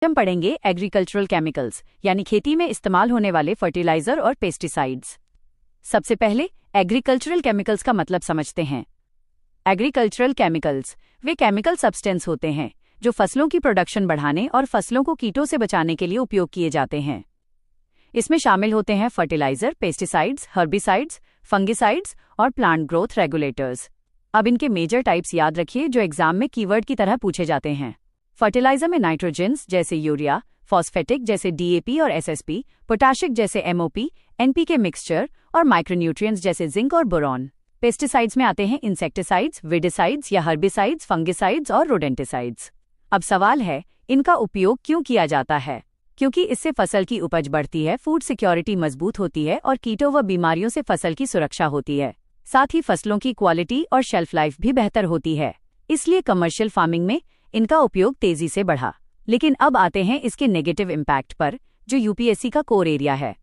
हम पढ़ेंगे agricultural chemicals यानी खेती में इस्तेमाल होने वाले फर्टिलाइजर और पेस्टिसाइड्स। सबसे पहले एग्रीकल्चरल केमिकल्स का मतलब समझते हैं। एग्रीकल्चरल केमिकल्स वे केमिकल सब्सटेंस होते हैं जो फसलों की प्रोडक्शन बढ़ाने और फसलों को कीटों से बचाने के लिए उपयोग किए जाते हैं। इसमें शामिल होते हैं फर्टिलाइजर, पेस्टिसाइड्स, हर्बिसाइड्स, फंगिसाइड्स और प्लांट ग्रोथ रेगुलेटर्स। अब इनके मेजर टाइप्स याद रखिए जो एग्जाम में कीवर्ड की तरह पूछे जाते हैं। फर्टिलाइजर में नाइट्रोजन्स जैसे यूरिया, फॉस्फेटिक जैसे डीएपी और एसएसपी, पोटाशिक जैसे एमओपी, एनपीके मिक्सचर और माइक्रोन्यूट्रिएंट्स जैसे जिंक और बोरॉन। पेस्टिसाइड्स में आते हैं इंसेक्टिसाइड्स, विडिसाइड्स या हर्बिसाइड्स, फंगिसाइड्स और रोडेंटिसाइड्स। अब सवाल है, इनका उपयोग क्यों किया जाता है? क्योंकि इससे फसल की उपज बढ़ती है, फूड सिक्योरिटी मजबूत होती है और कीटों व बीमारियों से फसल की सुरक्षा होती है। साथ ही फसलों की क्वालिटी और शेल्फ लाइफ भी बेहतर होती है। इसलिए कमर्शियल फार्मिंग में इनका उपयोग तेजी से बढ़ा। लेकिन अब आते हैं इसके नेगेटिव इम्पैक्ट पर, जो यूपीएससी का कोर एरिया है।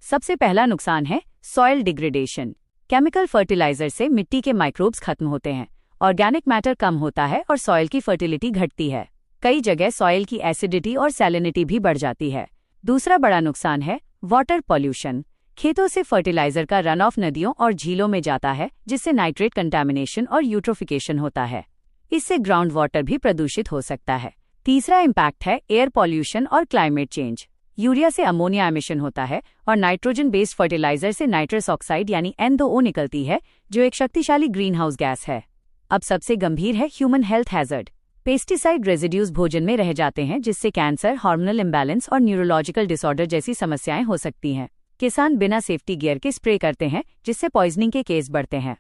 सबसे पहला नुकसान है सॉइल डिग्रेडेशन। केमिकल फर्टिलाइजर से मिट्टी के माइक्रोब्स खत्म होते हैं, ऑर्गेनिक मैटर कम होता है और सॉइल की फर्टिलिटी घटती है। कई जगह सॉइल की एसिडिटी और सैलिनिटी भी बढ़ जाती है। दूसरा बड़ा नुकसान है वाटर पॉल्यूशन। खेतों से फर्टिलाइजर का रन ऑफ नदियों और झीलों में जाता है, जिससे नाइट्रेट कंटामिनेशन और यूट्रोफिकेशन होता है। इससे ग्राउंड वाटर भी प्रदूषित हो सकता है। तीसरा इम्पैक्ट है एयर पॉल्यूशन और क्लाइमेट चेंज। यूरिया से अमोनिया एमिशन होता है और नाइट्रोजन बेस्ड फर्टिलाइजर से नाइट्रस ऑक्साइड यानी N2O निकलती है, जो एक शक्तिशाली ग्रीन हाउस गैस है। अब सबसे गंभीर है human health hazard. Pesticide residues भोजन में रह जाते हैं, जिससे कैंसर, हार्मोनल इम्बैलेंस और न्यूरोलॉजिकल डिसऑर्डर जैसी समस्याएं हो सकती हैं। किसान बिना सेफ्टी गियर के स्प्रे करते हैं, जिससे पॉइजनिंग के केस बढ़ते हैं।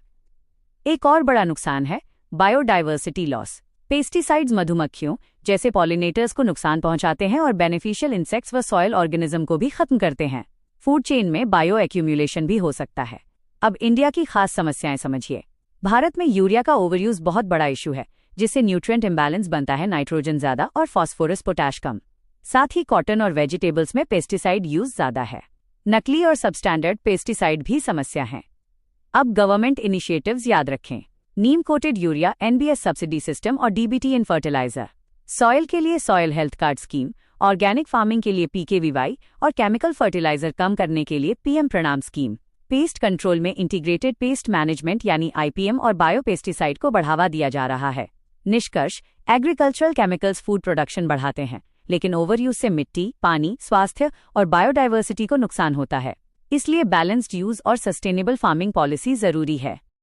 एक और बड़ा नुकसान है बायोडाइवर्सिटी लॉस। पेस्टिसाइड्स मधुमक्खियों जैसे पॉलिनेटर्स को नुकसान पहुंचाते हैं और बेनिफिशियल इंसेक्ट्स व सॉइल ऑर्गेनिज्म को भी खत्म करते हैं। फूड चेन में बायो एक्यूमुलेशन भी हो सकता है। अब इंडिया की खास समस्याएं समझिए। भारत में यूरिया का ओवरयूज बहुत बड़ा इशू है, जिससे न्यूट्रिएंट इम्बैलेंस बनता है, नाइट्रोजन ज्यादा और फास्फोरस पोटैश कम। साथ ही कॉटन और वेजिटेबल्स में पेस्टिसाइड यूज ज्यादा है। नकली और सबस्टैंडर्ड पेस्टिसाइड भी समस्या है। अब गवर्नमेंट इनिशिएटिव्स याद रखें। Neem coated urea, NBS subsidy system और डीबीटी इन फर्टिलाइजर। सॉइल के लिए soil health card scheme, organic farming के लिए पीकेवीवाई और केमिकल फर्टिलाइजर कम करने के लिए पीएम प्रणाम स्कीम। पेस्ट कंट्रोल में इंटीग्रेटेड पेस्ट मैनेजमेंट यानी आईपीएम और बायोपेस्टिसाइड को बढ़ावा दिया जा रहा है। निष्कर्ष, एग्रीकल्चरल केमिकल्स फूड प्रोडक्शन बढ़ाते हैं, लेकिन ओवरयूज से मिट्टी, पानी, स्वास्थ्य और बायोडाइवर्सिटी को नुकसान होता है। इसलिए बैलेंस्ड यूज और सस्टेनेबल फार्मिंग पॉलिसी जरूरी है।